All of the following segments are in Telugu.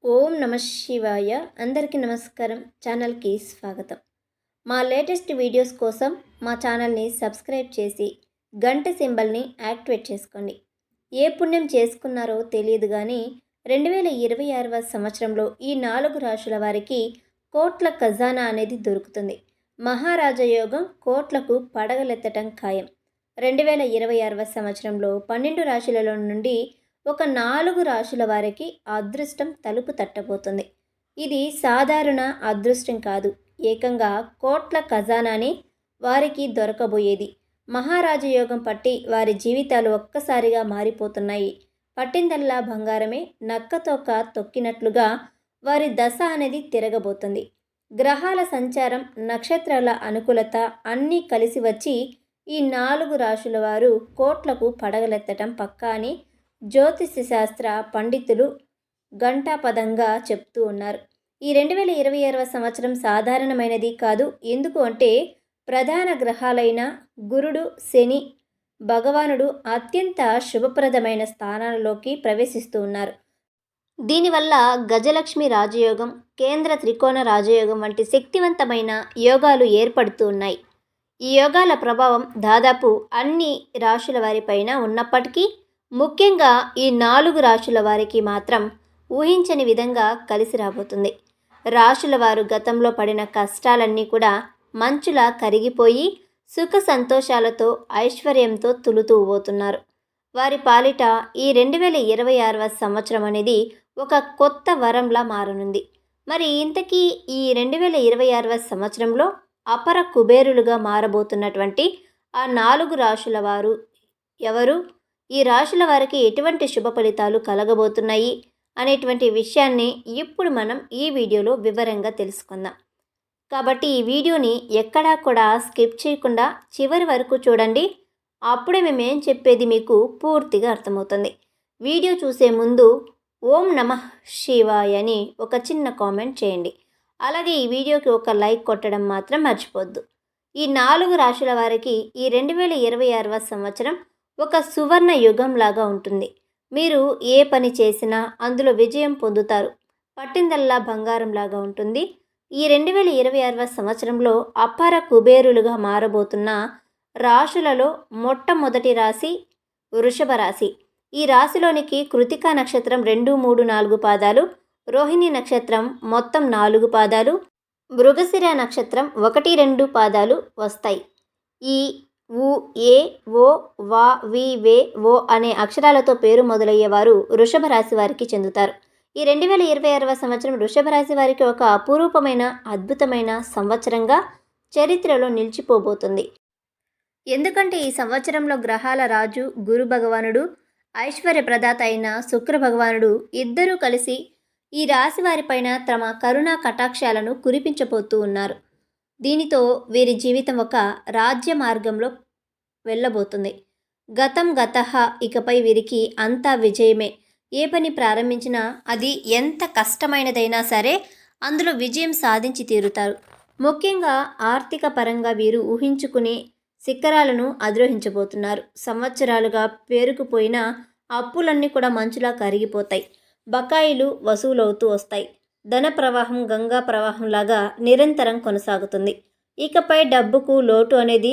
ఓం నమ శివాయ. అందరికీ నమస్కారం. ఛానల్కి స్వాగతం. మా లేటెస్ట్ వీడియోస్ కోసం మా ఛానల్ని సబ్స్క్రైబ్ చేసి గంట సింబల్ని యాక్టివేట్ చేసుకోండి. ఏ పుణ్యం చేసుకున్నారో తెలియదు కానీ 2026వ సంవత్సరంలో ఈ 4 రాశుల వారికి కోట్ల ఖజానా అనేది దొరుకుతుంది. మహారాజయోగం కోట్లకు పడగలెత్తటం ఖాయం. 2026వ సంవత్సరంలో 12 రాశులలో నుండి ఒక 4 రాశుల వారికి అదృష్టం తలుపు తట్టబోతుంది. ఇది సాధారణ అదృష్టం కాదు, ఏకంగా కోట్ల ఖజానాని వారికి దొరకబోయేది. మహారాజయోగం పట్టి వారి జీవితాలు ఒక్కసారిగా మారిపోతున్నాయి. పట్టిందల్లా బంగారమే నక్కతోక తొక్కినట్లుగా వారి దశ అనేది తిరగబోతుంది. గ్రహాల సంచారం, నక్షత్రాల అనుకూలత అన్నీ కలిసి వచ్చి ఈ 4 రాశుల వారు కోట్లకు పడగలెత్తటం పక్కా అని జ్యోతిష శాస్త్ర పండితులు ఘంటాపదంగా చెప్తూ ఉన్నారు. ఈ 2026వ సంవత్సరం సాధారణమైనది కాదు. ఎందుకు అంటే ప్రధాన గ్రహాలైన గురుడు, శని భగవానుడు అత్యంత శుభప్రదమైన స్థానాలలోకి ప్రవేశిస్తూ ఉన్నారు. దీనివల్ల గజలక్ష్మి రాజయోగం, కేంద్ర త్రికోణ రాజయోగం వంటి శక్తివంతమైన యోగాలు ఏర్పడుతూ ఉన్నాయి. ఈ యోగాల ప్రభావం దాదాపు అన్ని రాశుల వారిపైన ఉన్నప్పటికీ ముఖ్యంగా ఈ 4 రాశుల వారికి మాత్రం ఊహించని విధంగా కలిసి రాబోతుంది. రాశుల వారు గతంలో పడిన కష్టాలన్నీ కూడా మంచులా కరిగిపోయి సుఖ సంతోషాలతో ఐశ్వర్యంతో తులుతూ పోతున్నారు. వారి పాలిట ఈ 2026వ సంవత్సరం అనేది ఒక కొత్త వరంలా మారనుంది. మరి ఇంతకీ ఈ 2026వ సంవత్సరంలో అపర కుబేరులుగా మారబోతున్నటువంటి ఆ 4 రాశుల వారు ఎవరు, ఈ రాశుల వారికి ఎటువంటి శుభ ఫలితాలు కలగబోతున్నాయి అనేటువంటి విషయాన్ని ఇప్పుడు మనం ఈ వీడియోలో వివరంగా తెలుసుకుందాం. కాబట్టి ఈ వీడియోని ఎక్కడా కూడా స్కిప్ చేయకుండా చివరి వరకు చూడండి. అప్పుడే మేమేం చెప్పేది మీకు పూర్తిగా అర్థమవుతుంది. వీడియో చూసే ముందు ఓం నమః శివాయ అని ఒక చిన్న కామెంట్ చేయండి. అలాగే ఈ వీడియోకి ఒక లైక్ కొట్టడం మాత్రం మర్చిపోద్దు. ఈ 4 రాశుల వారికి ఈ 2026వ సంవత్సరం ఒక సువర్ణ యుగంలాగా ఉంటుంది. మీరు ఏ పని చేసినా అందులో విజయం పొందుతారు. పట్టిందల్లా బంగారంలాగా ఉంటుంది. ఈ 2026వ సంవత్సరంలో అపార కుబేరులుగా మారబోతున్న రాశులలో మొట్టమొదటి రాశి వృషభ రాశి. ఈ రాశిలోనికి కృతికా నక్షత్రం 2, 3, 4 పాదాలు, రోహిణి నక్షత్రం మొత్తం 4 పాదాలు, మృగశిర నక్షత్రం 1, 2 పాదాలు వస్తాయి. ఈ ఉ, ఏ, ఓ, వా, వి, వే, ఓ అనే అక్షరాలతో పేరు మొదలయ్యేవారు వృషభ రాశి వారికి చెందుతారు. ఈ 2026వ సంవత్సరం వృషభ రాశి వారికి ఒక అపురూపమైన అద్భుతమైన సంవత్సరంగా చరిత్రలో నిలిచిపోబోతుంది. ఎందుకంటే ఈ సంవత్సరంలో గ్రహాల రాజు గురు భగవానుడు, ఐశ్వర్య ప్రదాత అయిన శుక్ర భగవానుడు ఇద్దరూ కలిసి ఈ రాశి వారిపైన తమ కరుణా కటాక్షాలను కురిపించబోతూ ఉన్నారు. దీనితో వీరి జీవితం ఒక రాజ్య మార్గంలో వెళ్ళబోతుంది. గతం గతః, ఇకపై వీరికి అంతా విజయమే. ఏ పని ప్రారంభించినా అది ఎంత కష్టమైనదైనా సరే అందులో విజయం సాధించి తీరుతారు. ముఖ్యంగా ఆర్థిక పరంగా వీరు ఊహించుకునే శిఖరాలను అధిరోహించబోతున్నారు. సంవత్సరాలుగా పేరుకుపోయిన అప్పులన్నీ కూడా మంచులా కరిగిపోతాయి. బకాయిలు వసూలవుతూ వస్తాయి. ధన ప్రవాహం గంగా ప్రవాహంలాగా నిరంతరం కొనసాగుతుంది. ఇకపై డబ్బుకు లోటు అనేది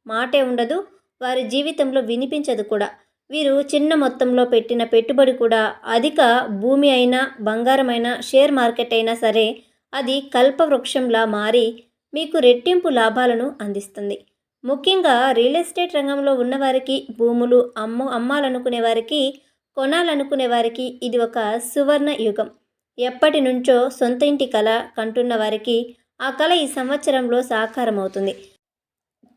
మాటే ఉండదు. వారి జీవితంలో వినిపించదు కూడా. వీరు చిన్న మొత్తంలో పెట్టిన పెట్టుబడి కూడా అధిక భూమి అయినా, బంగారమైనా, షేర్ మార్కెట్ అయినా సరే అది కల్పవృక్షంలా మారి మీకు రెట్టింపు లాభాలను అందిస్తుంది. ముఖ్యంగా రియల్ ఎస్టేట్ రంగంలో ఉన్నవారికి, భూములు అమ్మాలనుకునే వారికి, కొనాలనుకునే వారికి ఇది ఒక సువర్ణ యుగం. ఎప్పటి నుంచో సొంత ఇంటి కళ కంటున్న వారికి ఆ కళ ఈ సంవత్సరంలో సాకారమవుతుంది.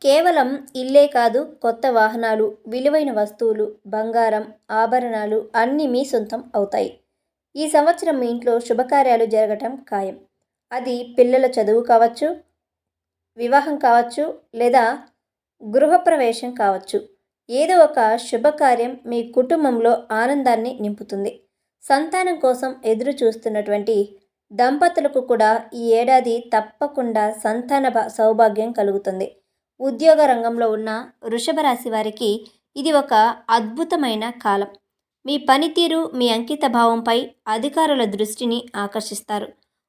కేవలం ఇల్లే కాదు, కొత్త వాహనాలు, విలువైన వస్తువులు, బంగారం, ఆభరణాలు అన్నీ మీ సొంతం అవుతాయి. ఈ సంవత్సరం మీ ఇంట్లో శుభకార్యాలు జరగటం ఖాయం. అది పిల్లల చదువు కావచ్చు, వివాహం కావచ్చు, లేదా గృహప్రవేశం కావచ్చు. ఏదో ఒక శుభకార్యం మీ కుటుంబంలో ఆనందాన్ని నింపుతుంది. సంతానం కోసం ఎదురు చూస్తున్నటువంటి దంపతులకు కూడా ఈ ఏడాది తప్పకుండా సంతాన సౌభాగ్యం కలుగుతుంది. ఉద్యోగ రంగంలో ఉన్న వృషభ రాశి వారికి ఇది ఒక అద్భుతమైన కాలం. మీ పనితీరు, మీ అంకిత భావంపై అధికారుల దృష్టిని ఆకర్షిస్తారు.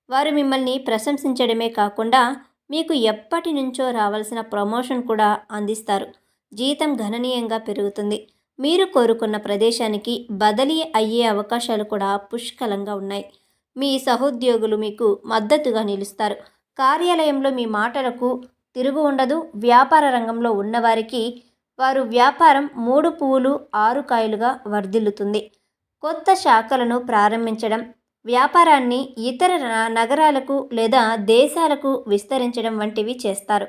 వారు మిమ్మల్ని ప్రశంసించడమే కాకుండా మీకు ఎప్పటి నుంచో రావాల్సిన ప్రమోషన్ కూడా అందిస్తారు. జీతం గణనీయంగా పెరుగుతుంది. మీరు కోరుకున్న ప్రదేశానికి బదిలీ అయ్యే అవకాశాలు కూడా పుష్కలంగా ఉన్నాయి. మీ సహోద్యోగులు మీకు మద్దతుగా నిలుస్తారు. కార్యాలయంలో మీ మాటలకు తిరుగు ఉండదు. వ్యాపార రంగంలో ఉన్నవారికి వారు వ్యాపారం 3 పువ్వులు 6 కాయలుగా వర్ధిల్లుతుంది. కొత్త శాఖలను ప్రారంభించడం, వ్యాపారాన్ని ఇతర నగరాలకు లేదా దేశాలకు విస్తరించడం వంటివి చేస్తారు.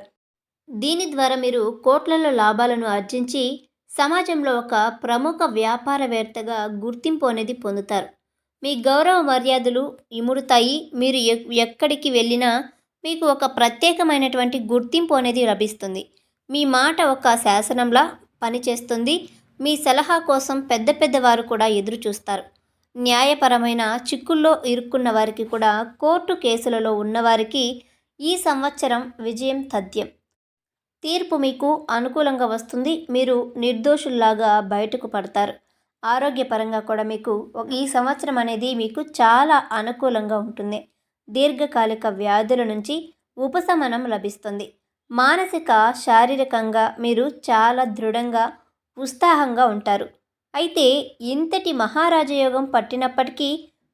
దీని ద్వారా మీరు కోట్లలో లాభాలను ఆర్జించి సమాజంలో ఒక ప్రముఖ వ్యాపారవేత్తగా గుర్తింపు అనేది పొందుతారు. మీ గౌరవ మర్యాదలు ఇముడుతాయి. మీరు ఎక్కడికి వెళ్ళినా మీకు ఒక ప్రత్యేకమైనటువంటి గుర్తింపు అనేది లభిస్తుంది. మీ మాట ఒక శాసనంలా పనిచేస్తుంది. మీ సలహా కోసం పెద్ద పెద్దవారు కూడా ఎదురు చూస్తారు. న్యాయపరమైన చిక్కుల్లో ఇరుక్కున్న వారికి కూడా, కోర్టు కేసులలో ఉన్నవారికి ఈ సంవత్సరం విజయం తథ్యం. తీర్పు మీకు అనుకూలంగా వస్తుంది. మీరు నిర్దోషుల్లాగా బయటకు పడతారు. ఆరోగ్యపరంగా కూడా మీకు ఈ సంవత్సరం అనేది మీకు చాలా అనుకూలంగా ఉంటుంది. దీర్ఘకాలిక వ్యాధుల నుంచి ఉపశమనం లభిస్తుంది. మానసిక, శారీరకంగా మీరు చాలా దృఢంగా, ఉత్సాహంగా ఉంటారు. అయితే ఇంతటి మహారాజయోగం పట్టినప్పటికీ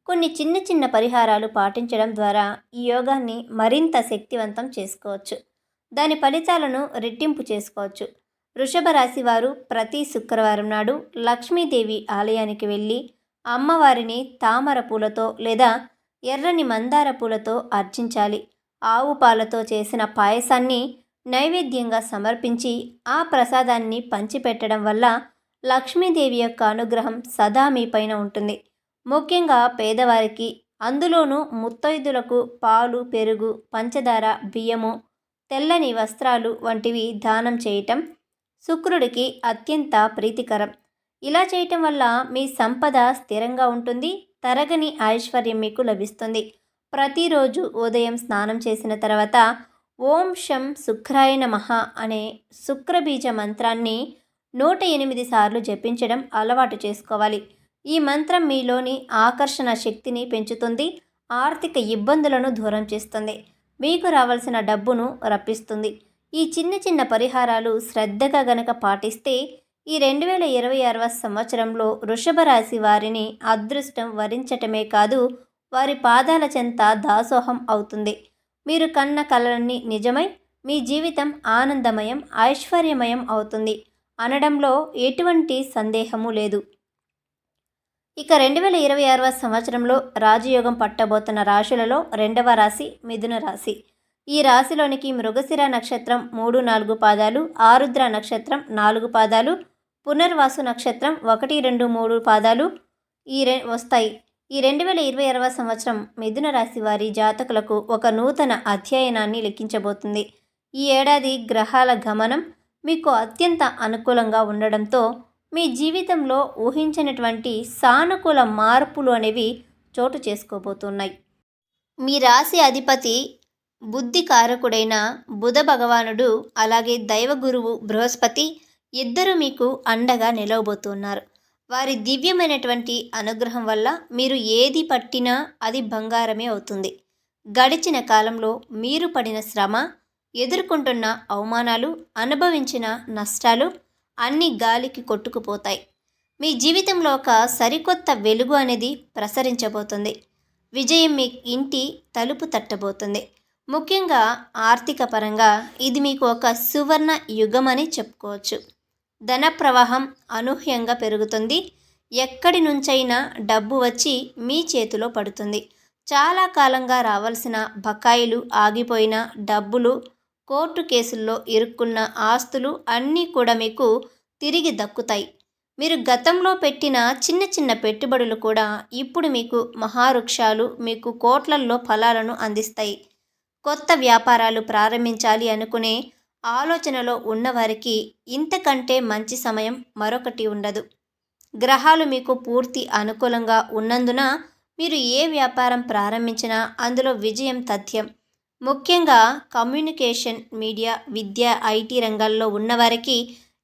కొన్ని చిన్న చిన్న పరిహారాలు పాటించడం ద్వారా ఈ యోగాన్ని మరింత శక్తివంతం చేసుకోవచ్చు. దాని ఫలితాలను రెట్టింపు చేసుకోవచ్చు. వృషభ రాశి వారు ప్రతి శుక్రవారం నాడు లక్ష్మీదేవి ఆలయానికి వెళ్ళి అమ్మవారిని తామర పూలతో లేదా ఎర్రని మందార పూలతో అర్చించాలి. ఆవు పాలతో చేసిన పాయసాన్ని నైవేద్యంగా సమర్పించి ఆ ప్రసాదాన్ని పంచిపెట్టడం వల్ల లక్ష్మీదేవి యొక్క అనుగ్రహం సదా మీపైన ఉంటుంది. ముఖ్యంగా పేదవారికి, అందులోనూ ముత్తైదులకు పాలు, పెరుగు, పంచదార, బియ్యము, తెల్లని వస్త్రాలు వంటివి దానం చేయటం శుక్రుడికి అత్యంత ప్రీతికరం. ఇలా చేయటం వల్ల మీ సంపద స్థిరంగా ఉంటుంది. తరగని ఐశ్వర్యం మీకు లభిస్తుంది. ప్రతిరోజు ఉదయం స్నానం చేసిన తర్వాత ఓం శం శుక్రాయ నమః అనే శుక్రబీజ మంత్రాన్ని 108 సార్లు జపించడం అలవాటు చేసుకోవాలి. ఈ మంత్రం మీలోని ఆకర్షణ శక్తిని పెంచుతుంది. ఆర్థిక ఇబ్బందులను దూరం చేస్తుంది. మీకు రావాల్సిన డబ్బును రప్పిస్తుంది. ఈ చిన్న చిన్న పరిహారాలు శ్రద్ధగా గనక పాటిస్తే ఈ 2026వ సంవత్సరంలో వృషభ రాశి వారిని అదృష్టం వరించటమే కాదు, వారి పాదాల చెంత దాసోహం అవుతుంది. మీరు కన్న కలలన్నీ నిజమై మీ జీవితం ఆనందమయం, ఐశ్వర్యమయం అవుతుంది అనడంలో ఎటువంటి సందేహము లేదు. ఇక 2026వ సంవత్సరంలో రాజయోగం పట్టబోతున్న రాశులలో 2వ రాశి మిథున రాశి. ఈ రాశిలోనికి మృగశిర నక్షత్రం 3, 4 పాదాలు, ఆరుద్ర నక్షత్రం 4 పాదాలు, పునర్వాసు నక్షత్రం 1, 2, 3 పాదాలు వస్తాయి. ఈ 2026వ సంవత్సరం మిథున రాశి వారి జాతకులకు ఒక నూతన అధ్యయనాన్ని లిఖించబోతుంది. ఈ ఏడాది గ్రహాల గమనం మీకు అత్యంత అనుకూలంగా ఉండడంతో మీ జీవితంలో ఊహించినటువంటి సానుకూల మార్పులు అనేవి చోటు చేసుకోబోతున్నాయి. మీ రాశి అధిపతి బుద్ధి కారకుడైన బుధ భగవానుడు, అలాగే దైవ గురువు బృహస్పతి ఇద్దరు మీకు అండగా నిలవబోతున్నారు. వారి దివ్యమైనటువంటి అనుగ్రహం వల్ల మీరు ఏది పట్టినా అది బంగారమే అవుతుంది. గడిచిన కాలంలో మీరు పడిన శ్రమ, ఎదుర్కొంటున్న అవమానాలు, అనుభవించిన నష్టాలు అన్నీ గాలికి కొట్టుకుపోతాయి. మీ జీవితంలో ఒక సరికొత్త వెలుగు అనేది ప్రసరించబోతుంది. విజయం మీ ఇంటి తలుపు తట్టబోతుంది. ముఖ్యంగా ఆర్థిక పరంగా ఇది మీకు ఒక సువర్ణ యుగం అని చెప్పుకోవచ్చు. ధన ప్రవాహం అనూహ్యంగా పెరుగుతుంది. ఎక్కడి నుంచైనా డబ్బు వచ్చి మీ చేతిలో పడుతుంది. చాలా కాలంగా రావాల్సిన బకాయిలు, ఆగిపోయిన డబ్బులు, కోర్టు కేసుల్లో ఇరుక్కున్న ఆస్తులు అన్నీ కూడా మీకు తిరిగి దక్కుతాయి. మీరు గతంలో పెట్టిన చిన్న చిన్న పెట్టుబడులు కూడా ఇప్పుడు మీకు మహావృక్షాలు, మీకు కోట్లల్లో ఫలాలను అందిస్తాయి. కొత్త వ్యాపారాలు ప్రారంభించాలి అనుకునే ఆలోచనలో ఉన్నవారికి ఇంతకంటే మంచి సమయం మరొకటి ఉండదు. గ్రహాలు మీకు పూర్తి అనుకూలంగా ఉన్నందున మీరు ఏ వ్యాపారం ప్రారంభించినా అందులో విజయం తథ్యం. ముఖ్యంగా కమ్యూనికేషన్, మీడియా, విద్య, ఐటీ రంగాల్లో ఉన్నవారికి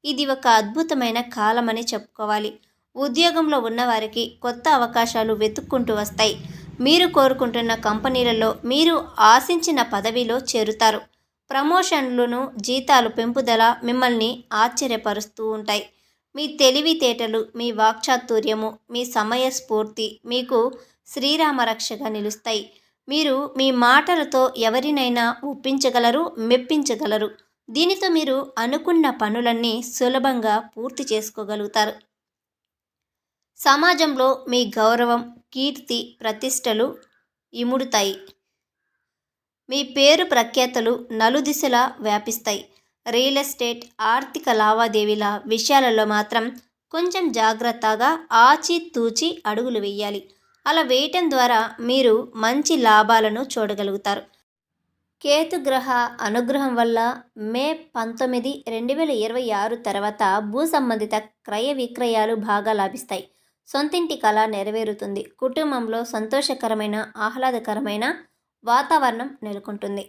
ఇది ఒక అద్భుతమైన కాలమని చెప్పుకోవాలి. ఉద్యోగంలో ఉన్నవారికి కొత్త అవకాశాలు వెతుక్కుంటూ వస్తాయి. మీరు కోరుకుంటున్న కంపెనీలలో మీరు ఆశించిన పదవిలో చేరుతారు. ప్రమోషన్లను, జీతాలు పెంపుదల మిమ్మల్ని ఆశ్చర్యపరుస్తూ ఉంటాయి. మీ తెలివితేటలు, మీ వాక్చాతుర్యము, మీ సమయస్ఫూర్తి మీకు శ్రీరామరక్షగా నిలుస్తాయి. మీరు మీ మాటలతో ఎవరినైనా ఒప్పించగలరు, మెప్పించగలరు. దీనితో మీరు అనుకున్న పనులన్నీ సులభంగా పూర్తి చేసుకోగలుగుతారు. సమాజంలో మీ గౌరవం, కీర్తి, ప్రతిష్టలు ఇముడుతాయి. మీ పేరు ప్రఖ్యాతలు నలుదిశలా వ్యాపిస్తాయి. రియల్ ఎస్టేట్, ఆర్థిక లావాదేవీల విషయాలలో మాత్రం కొంచెం జాగ్రత్తగా ఆచితూచి అడుగులు వేయాలి. అలా వేయటం ద్వారా మీరు మంచి లాభాలను చూడగలుగుతారు. కేతుగ్రహ అనుగ్రహం వల్ల మే 19, 2026 తర్వాత భూ సంబంధిత క్రయ విక్రయాలు బాగా లాభిస్తాయి. సొంతింటి కళ నెరవేరుతుంది. కుటుంబంలో సంతోషకరమైన, ఆహ్లాదకరమైన వాతావరణం నెలకొంటుంది.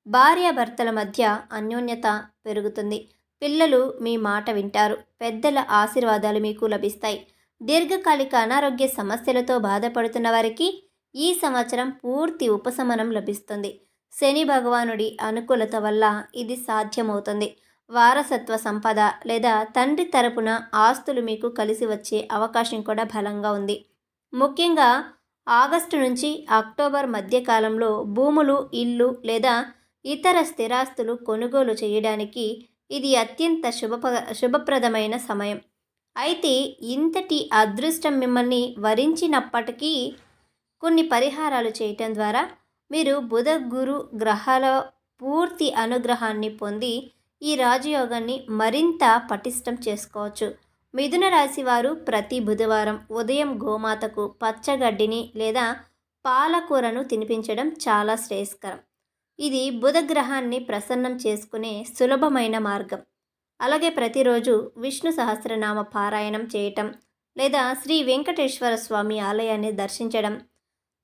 భార్యాభర్తల మధ్య అన్యోన్యత పెరుగుతుంది. పిల్లలు మీ మాట వింటారు. పెద్దల ఆశీర్వాదాలు మీకు లభిస్తాయి. దీర్ఘకాలిక అనారోగ్య సమస్యలతో బాధపడుతున్న వారికి ఈ సంవత్సరం పూర్తి ఉపశమనం లభిస్తుంది. శని భగవానుడి అనుకూలత వల్ల ఇది సాధ్యమవుతుంది. వారసత్వ సంపద లేదా తండ్రి తరపున ఆస్తులు మీకు కలిసి వచ్చే అవకాశం కూడా బలంగా ఉంది. ముఖ్యంగా ఆగస్టు నుంచి అక్టోబర్ మధ్యకాలంలో భూములు, ఇల్లు లేదా ఇతర స్థిరాస్తులు కొనుగోలు చేయడానికి ఇది అత్యంత శుభప్రదమైన సమయం. అయితే ఇంతటి అదృష్టం మిమ్మల్ని వరించినప్పటికీ కొన్ని పరిహారాలు చేయటం ద్వారా మీరు బుధ, గురు గ్రహాల పూర్తి అనుగ్రహాన్ని పొంది ఈ రాజయోగాన్ని మరింత పటిష్టం చేసుకోవచ్చు. మిథున రాశి వారు ప్రతి బుధవారం ఉదయం గోమాతకు పచ్చగడ్డిని లేదా పాలకూరను తినిపించడం చాలా శ్రేయస్కరం. ఇది బుధ గ్రహాన్ని ప్రసన్నం చేసుకునే సులభమైన మార్గం. అలాగే ప్రతిరోజు విష్ణు సహస్రనామ పారాయణం చేయటం లేదా శ్రీ వెంకటేశ్వర స్వామి ఆలయాన్ని దర్శించడం,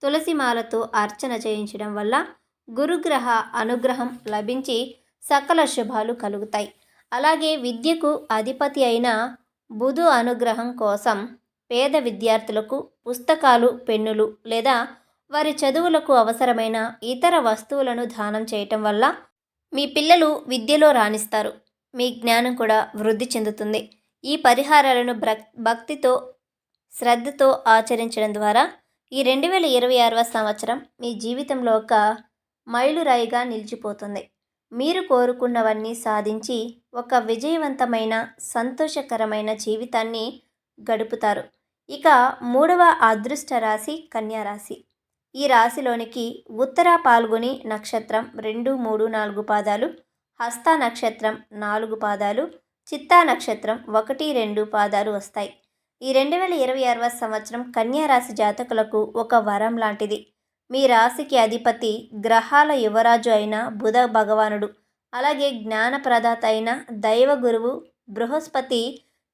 తులసిమాలతో అర్చన చేయించడం వల్ల గురుగ్రహ అనుగ్రహం లభించి సకల శుభాలు కలుగుతాయి. అలాగే విద్యకు అధిపతి అయిన బుధు అనుగ్రహం కోసం పేద విద్యార్థులకు పుస్తకాలు, పెన్నులు లేదా వారి చదువులకు అవసరమైన ఇతర వస్తువులను దానం చేయటం వల్ల మీ పిల్లలు విద్యలో రాణిస్తారు. మీ జ్ఞానం కూడా వృద్ధి చెందుతుంది. ఈ పరిహారాలను భక్తితో, శ్రద్ధతో ఆచరించడం ద్వారా ఈ 2026వ సంవత్సరం మీ జీవితంలో ఒక మైలురాయిగా నిలిచిపోతుంది. మీరు కోరుకున్నవన్నీ సాధించి ఒక విజయవంతమైన, సంతోషకరమైన జీవితాన్ని గడుపుతారు. ఇక 3వ అదృష్ట రాశి కన్యా రాశి. ఈ రాశిలోనికి ఉత్తర పాల్గొని నక్షత్రం 2, 3, 4 పాదాలు, హస్త నక్షత్రం 4 పాదాలు, చిత్తా నక్షత్రం 1, 2 పాదాలు వస్తాయి. ఈ 2026వ సంవత్సరం కన్యా రాశి జాతకులకు ఒక వరం లాంటిది. మీ రాశికి అధిపతి గ్రహాల యువరాజు అయిన బుధ భగవానుడు, అలాగే జ్ఞానప్రదాత అయిన దైవ గురువు బృహస్పతి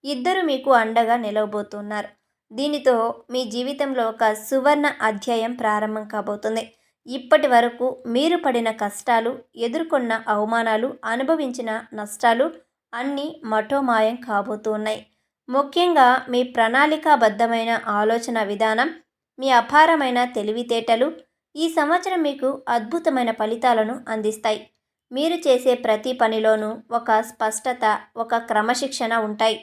ఇద్దరు మీకు అండగా నిలవబోతున్నారు. దీనితో మీ జీవితంలో ఒక సువర్ణ అధ్యాయం ప్రారంభం కాబోతుంది. ఇప్పటి వరకు మీరు పడిన కష్టాలు, ఎదుర్కొన్న అవమానాలు, అనుభవించిన నష్టాలు అన్నీ మఠోమాయం కాబోతూ ఉన్నాయి. ముఖ్యంగా మీ ప్రణాళికాబద్ధమైన ఆలోచన విధానం, మీ అపారమైన తెలివితేటలు ఈ సంవత్సరం మీకు అద్భుతమైన ఫలితాలను అందిస్తాయి. మీరు చేసే ప్రతి పనిలోనూ ఒక స్పష్టత, ఒక క్రమశిక్షణ ఉంటాయి.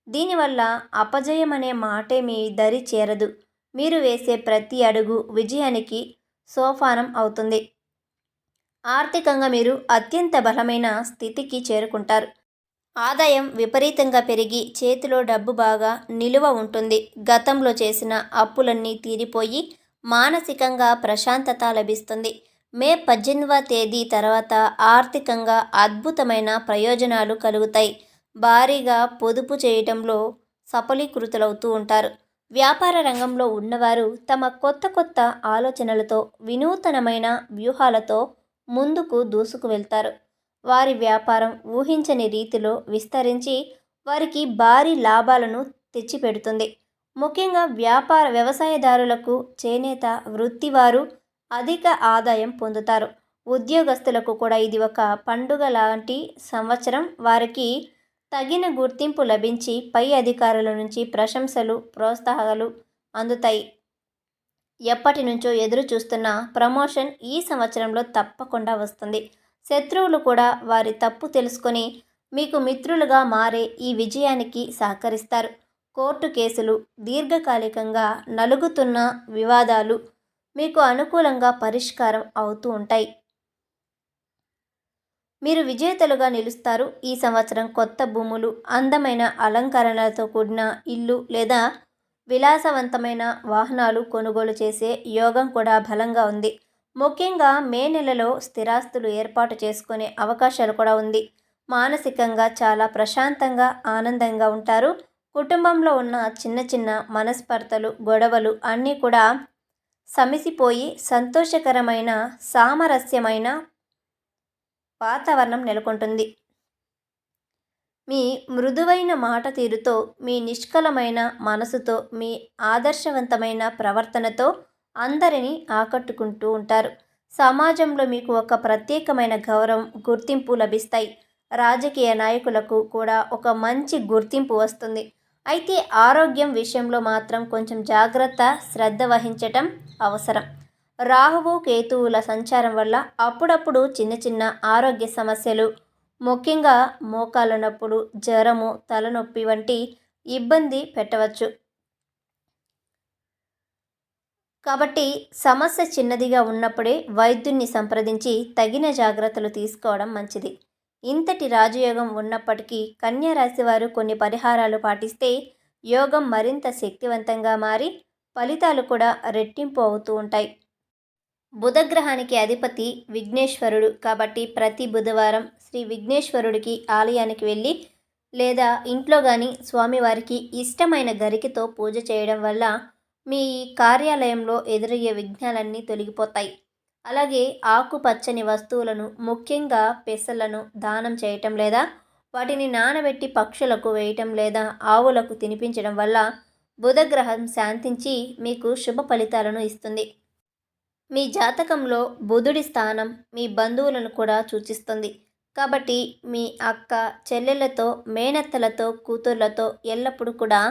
దీనివల్ల అపజయం అనే మాటే మీ దరి చేరదు. మీరు వేసే ప్రతి అడుగు విజయానికి సోపానం అవుతుంది. ఆర్థికంగా మీరు అత్యంత బలమైన స్థితికి చేరుకుంటారు. ఆదాయం విపరీతంగా పెరిగి చేతిలో డబ్బు బాగా నిలువ ఉంటుంది. గతంలో చేసిన అప్పులన్నీ తీరిపోయి మానసికంగా ప్రశాంతత లభిస్తుంది. మే 18వ తేదీ తర్వాత ఆర్థికంగా అద్భుతమైన ప్రయోజనాలు కలుగుతాయి. భారీగా పొదుపు చేయడంలో సఫలీకృతులవుతూ ఉంటారు. వ్యాపార రంగంలో ఉన్నవారు తమ కొత్త ఆలోచనలతో, వినూతనమైన వ్యూహాలతో ముందుకు దూసుకు వెళ్తారు. వారి వ్యాపారం ఊహించని రీతిలో విస్తరించి వారికి భారీ లాభాలను తెచ్చిపెడుతుంది. ముఖ్యంగా వ్యవసాయదారులకు, చేనేత వృత్తివారు అధిక ఆదాయం పొందుతారు. ఉద్యోగస్తులకు కూడా ఇది ఒక పండుగ లాంటి సంవత్సరం. వారికి తగిన గుర్తింపు లభించి పై అధికారుల నుంచి ప్రశంసలు, ప్రోత్సాహాలు అందుతాయి. ఎప్పటి నుంచో ఎదురు చూస్తున్న ప్రమోషన్ ఈ సంవత్సరంలో తప్పకుండా వస్తుంది. శత్రువులు కూడా వారి తప్పు తెలుసుకొని మీకు మిత్రులుగా మారే ఈ విజయానికి సహకరిస్తారు. కోర్టు కేసులు, దీర్ఘకాలికంగా నలుగుతున్న వివాదాలు మీకు అనుకూలంగా పరిష్కారం అవుతూ ఉంటాయి. మీరు విజేతలుగా నిలుస్తారు. ఈ సంవత్సరం కొత్త భూములు, అందమైన అలంకరణలతో కూడిన ఇల్లు లేదా విలాసవంతమైన వాహనాలు కొనుగోలు చేసే యోగం కూడా బలంగా ఉంది. ముఖ్యంగా మే నెలలో స్థిరాస్తులు ఏర్పాటు చేసుకునే అవకాశాలు కూడా ఉంది. మానసికంగా చాలా ప్రశాంతంగా, ఆనందంగా ఉంటారు. కుటుంబంలో ఉన్న చిన్న చిన్న మనస్పర్ధలు, గొడవలు అన్నీ కూడా సమిసిపోయి సంతోషకరమైన, సామరస్యమైన వాతావరణం నెలకొంటుంది. మీ మృదువైన మాట తీరుతో, మీ నిష్కలమైన మనసుతో, మీ ఆదర్శవంతమైన ప్రవర్తనతో అందరినీ ఆకట్టుకుంటూ ఉంటారు. సమాజంలో మీకు ఒక ప్రత్యేకమైన గౌరవం, గుర్తింపు లభిస్తాయి. రాజకీయ నాయకులకు కూడా ఒక మంచి గుర్తింపు వస్తుంది. అయితే ఆరోగ్యం విషయంలో మాత్రం కొంచెం జాగ్రత్త, శ్రద్ధ వహించటం అవసరం. రాహువు, కేతువుల సంచారం వల్ల అప్పుడప్పుడు చిన్న చిన్న ఆరోగ్య సమస్యలు, ముఖ్యంగా మోకాళ్ళ నొప్పులు, జ్వరము, తలనొప్పి వంటి ఇబ్బంది పెట్టవచ్చు. కాబట్టి సమస్య చిన్నదిగా ఉన్నప్పుడే వైద్యున్ని సంప్రదించి తగిన జాగ్రత్తలు తీసుకోవడం మంచిది. ఇంతటి రాజయోగం ఉన్నప్పటికీ కన్యా రాశి వారు కొన్ని పరిహారాలు పాటిస్తే యోగం మరింత శక్తివంతంగా మారి ఫలితాలు కూడా రెట్టింపు అవుతూ ఉంటాయి. బుధగ్రహానికి అధిపతి విఘ్నేశ్వరుడు కాబట్టి ప్రతి బుధవారం శ్రీ విఘ్నేశ్వరుడికి ఆలయానికి వెళ్ళి లేదా ఇంట్లో కానీ స్వామివారికి ఇష్టమైన గరికతో పూజ చేయడం వల్ల మీ కార్యాలయంలో ఎదురయ్యే విఘ్నాలన్నీ తొలగిపోతాయి. అలాగే ఆకుపచ్చని వస్తువులను, ముఖ్యంగా పెసలను దానం చేయటం లేదా వాటిని నానబెట్టి పక్షులకు వేయటం లేదా ఆవులకు తినిపించడం వల్ల బుధగ్రహం శాంతించి మీకు శుభ ఫలితాలను ఇస్తుంది. మీ జాతకంలో బుధుడి స్థానం మీ బంధువులను కూడా సూచిస్తుంది. కాబట్టి మీ అక్క, చెల్లెళ్ళతో, మేనత్తలతో, కూతుర్లతో ఎల్లప్పుడూ కూడా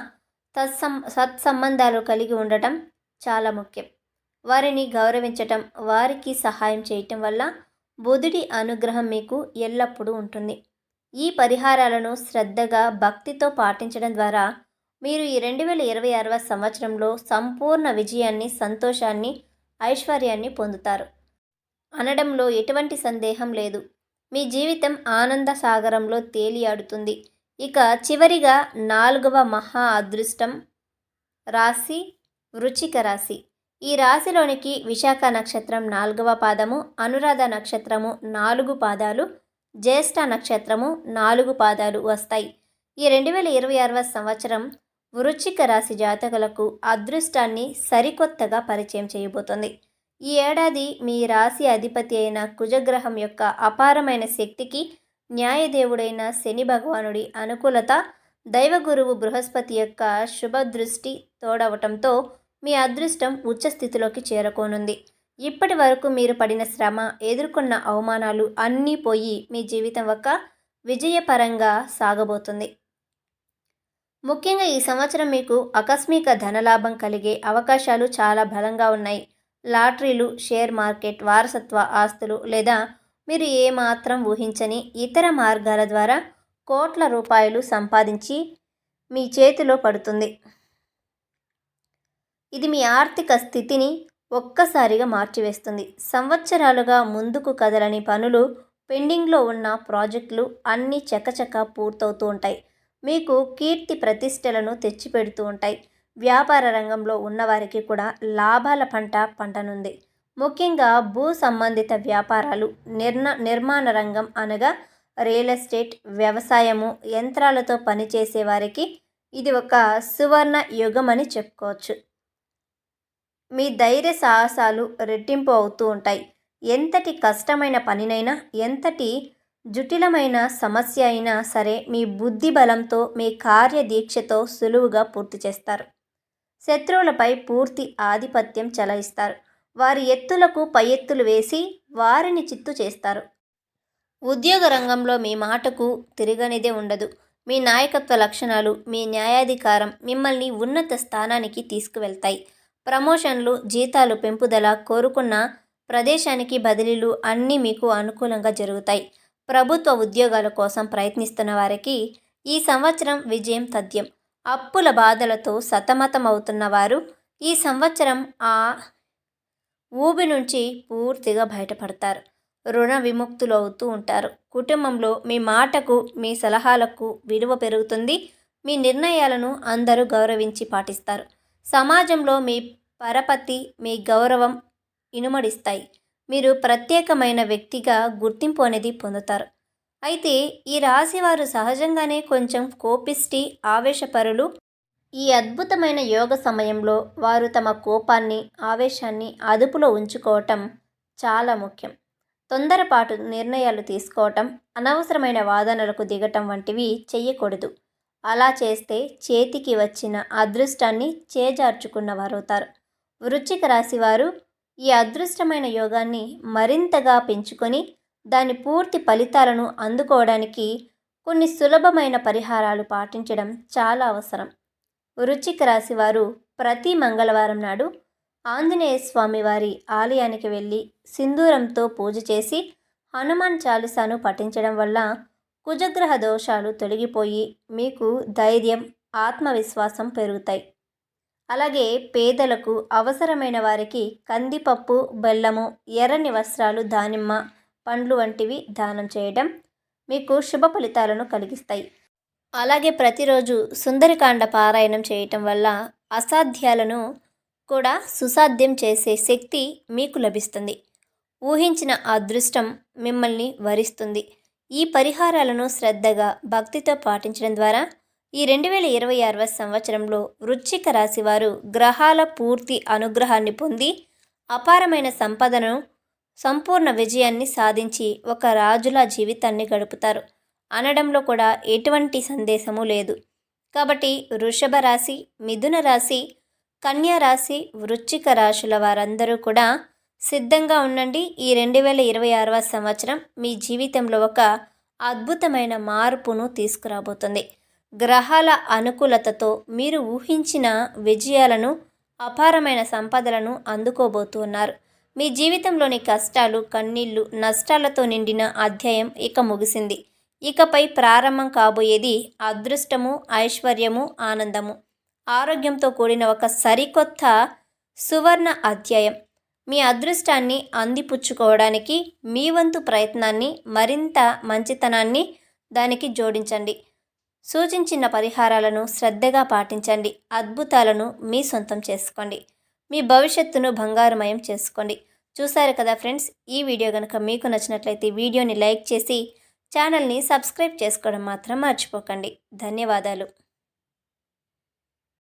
సత్సంబంధాలు కలిగి ఉండటం చాలా ముఖ్యం. వారిని గౌరవించటం, వారికి సహాయం చేయటం వల్ల బుధుడి అనుగ్రహం మీకు ఎల్లప్పుడూ ఉంటుంది. ఈ పరిహారాలను శ్రద్ధగా, భక్తితో పాటించడం ద్వారా మీరు ఈ 2026వ సంవత్సరంలో సంపూర్ణ విజయాన్ని, సంతోషాన్ని, ఐశ్వర్యాన్ని పొందుతారు అనడంలో ఎటువంటి సందేహం లేదు. మీ జీవితం ఆనంద సాగరంలో తేలియాడుతుంది. ఇక చివరిగా 4వ మహా అదృష్టం రాశి వృశ్చిక రాశి. ఈ రాశిలోనికి విశాఖ నక్షత్రం 4వ పాదము, అనురాధ నక్షత్రము 4 పాదాలు, జ్యేష్ఠ నక్షత్రము 4 పాదాలు వస్తాయి. ఈ 2026వ సంవత్సరం వృశ్చిక రాశి జాతకులకు అదృష్టాన్ని సరికొత్తగా పరిచయం చేయబోతోంది. ఈ ఏడాది మీ రాశి అధిపతి అయిన కుజగ్రహం యొక్క అపారమైన శక్తికి, న్యాయదేవుడైన శని భగవానుడి అనుకూలత, దైవగురువు బృహస్పతి యొక్క శుభదృష్టి తోడవటంతో మీ అదృష్టం ఉచ్చస్థితిలోకి చేరుకోనుంది. ఇప్పటి వరకు మీరు పడిన శ్రమ, ఎదుర్కొన్న అవమానాలు అన్నీ పోయి మీ జీవితం ఒక విజయపరంగా సాగబోతుంది. ముఖ్యంగా ఈ సంవత్సరం మీకు ఆకస్మిక ధనలాభం కలిగే అవకాశాలు చాలా బలంగా ఉన్నాయి. లాటరీలు, షేర్ మార్కెట్, వారసత్వ ఆస్తులు లేదా మీరు ఏమాత్రం ఊహించని ఇతర మార్గాల ద్వారా కోట్ల రూపాయలు సంపాదించి మీ చేతిలో పడుతుంది. ఇది మీ ఆర్థిక స్థితిని ఒక్కసారిగా మార్చివేస్తుంది. సంవత్సరాలుగా ముందుకు కదలని పనులు, పెండింగ్లో ఉన్న ప్రాజెక్టులు అన్నీ చకచకా పూర్తవుతూ ఉంటాయి. మీకు కీర్తి ప్రతిష్టలను తెచ్చిపెడుతూ ఉంటాయి. వ్యాపార రంగంలో ఉన్నవారికి కూడా లాభాల పంట పంటనుంది. ముఖ్యంగా భూ సంబంధిత వ్యాపారాలు, నిర్మాణ రంగం అనగా రియల్ ఎస్టేట్, వ్యవసాయము, యంత్రాలతో పనిచేసే వారికి ఇది ఒక సువర్ణ యుగం అని చెప్పుకోవచ్చు. మీ ధైర్య సాహసాలు రెట్టింపు అవుతూ ఉంటాయి. ఎంతటి కష్టమైన పనినైనా, ఎంతటి జటిలమైన సమస్య అయినా సరే మీ బుద్ధి బలంతో, మీ కార్యదీక్షతో సులువుగా పూర్తి చేస్తారు. శత్రువులపై పూర్తి ఆధిపత్యం చెలాయిస్తారు. వారి ఎత్తులకు పై ఎత్తులు వేసి వారిని చిత్తు చేస్తారు. ఉద్యోగ రంగంలో మీ మాటకు తిరగనిదే ఉండదు. మీ నాయకత్వ లక్షణాలు, మీ న్యాయాధికారం మిమ్మల్ని ఉన్నత స్థానానికి తీసుకువెళ్తాయి. ప్రమోషన్లు, జీతాలు పెంపుదల, కోరుకున్న ప్రదేశానికి బదిలీలు అన్నీ మీకు అనుకూలంగా జరుగుతాయి. ప్రభుత్వ ఉద్యోగాల కోసం ప్రయత్నిస్తున్న వారికి ఈ సంవత్సరం విజయం తథ్యం. అప్పుల బాధలతో సతమతమవుతున్న వారు ఈ సంవత్సరం ఆ ఊబి నుంచి పూర్తిగా బయటపడతారు. రుణ విముక్తులు అవుతూ ఉంటారు. కుటుంబంలో మీ మాటకు, మీ సలహాలకు విలువ పెరుగుతుంది. మీ నిర్ణయాలను అందరూ గౌరవించి పాటిస్తారు. సమాజంలో మీ పరపతి, మీ గౌరవం ఇనుమడిస్తాయి. మీరు ప్రత్యేకమైన వ్యక్తిగా గుర్తింపు అనేది పొందుతారు. అయితే ఈ రాశివారు సహజంగానే కొంచెం కోపిష్టి, ఆవేశపరులు. ఈ అద్భుతమైన యోగ సమయంలో వారు తమ కోపాన్ని, ఆవేశాన్ని అదుపులో ఉంచుకోవటం చాలా ముఖ్యం. తొందరపాటు నిర్ణయాలు తీసుకోవటం, అనవసరమైన వాదనలకు దిగటం వంటివి చెయ్యకూడదు. అలా చేస్తే చేతికి వచ్చిన అదృష్టాన్ని చేజార్చుకున్నవారవుతారు. వృశ్చిక రాశివారు ఈ అదృష్టమైన యోగాన్ని మరింతగా పెంచుకొని దాని పూర్తి ఫలితాలను అందుకోవడానికి కొన్ని సులభమైన పరిహారాలు పాటించడం చాలా అవసరం. వృశ్చిక రాశివారు ప్రతి మంగళవారం నాడు ఆంజనేయ స్వామి వారి ఆలయానికి వెళ్ళి సింధూరంతో పూజ చేసి హనుమాన్ చాలీసాను పఠించడం వల్ల కుజగ్రహ దోషాలు తొలగిపోయి మీకు ధైర్యం, ఆత్మవిశ్వాసం పెరుగుతాయి. అలాగే పేదలకు, అవసరమైన వారికి కందిపప్పు, బెల్లము, ఎర్రని వస్త్రాలు, దానిమ్మ పండ్లు వంటివి దానం చేయడం మీకు శుభ ఫలితాలను కలిగిస్తాయి. అలాగే ప్రతిరోజు సుందరకాండ పారాయణం చేయటం వల్ల అసాధ్యాలను కూడా సుసాధ్యం చేసే శక్తి మీకు లభిస్తుంది. ఊహించిన అదృష్టం మిమ్మల్ని వరిస్తుంది. ఈ పరిహారాలను శ్రద్ధగా, భక్తితో పాటించడం ద్వారా ఈ 2026వ సంవత్సరంలో వృశ్చిక రాశివారు గ్రహాల పూర్తి అనుగ్రహాన్ని పొంది అపారమైన సంపదను, సంపూర్ణ విజయాన్ని సాధించి ఒక రాజుల జీవితాన్ని గడుపుతారు అనడంలో కూడా ఎటువంటి సందేశము లేదు. కాబట్టి వృషభ రాశి, మిథున రాశి, కన్యా రాశి, వృశ్చిక రాశుల వారందరూ కూడా సిద్ధంగా ఉండండి. ఈ 2026వ సంవత్సరం మీ జీవితంలో ఒక అద్భుతమైన మార్పును తీసుకురాబోతుంది. గ్రహాల అనుకూలతతో మీరు ఊహించిన విజయాలను, అపారమైన సంపదలను అందుకోబోతున్నారు. మీ జీవితంలోని కష్టాలు, కన్నీళ్లు, నష్టాలతో నిండిన అధ్యాయం ఇక ముగిసింది. ఇకపై ప్రారంభం కాబోయేది అదృష్టము, ఐశ్వర్యము, ఆనందము, ఆరోగ్యంతో కూడిన ఒక సరికొత్త సువర్ణ అధ్యాయం. మీ అదృష్టాన్ని అందిపుచ్చుకోవడానికి మీ వంతు ప్రయత్నాన్ని, మరింత మంచితనాన్ని దానికి జోడించండి. సూచించిన పరిహారాలను శ్రద్ధగా పాటించండి. అద్భుతాలను మీ సొంతం చేసుకోండి. మీ భవిష్యత్తును బంగారుమయం చేసుకోండి. చూసారు కదా ఫ్రెండ్స్, ఈ వీడియో కనుక మీకు నచ్చినట్లయితే వీడియోని లైక్ చేసి ఛానల్ని సబ్స్క్రైబ్ చేసుకోవడం మాత్రం మర్చిపోకండి. ధన్యవాదాలు.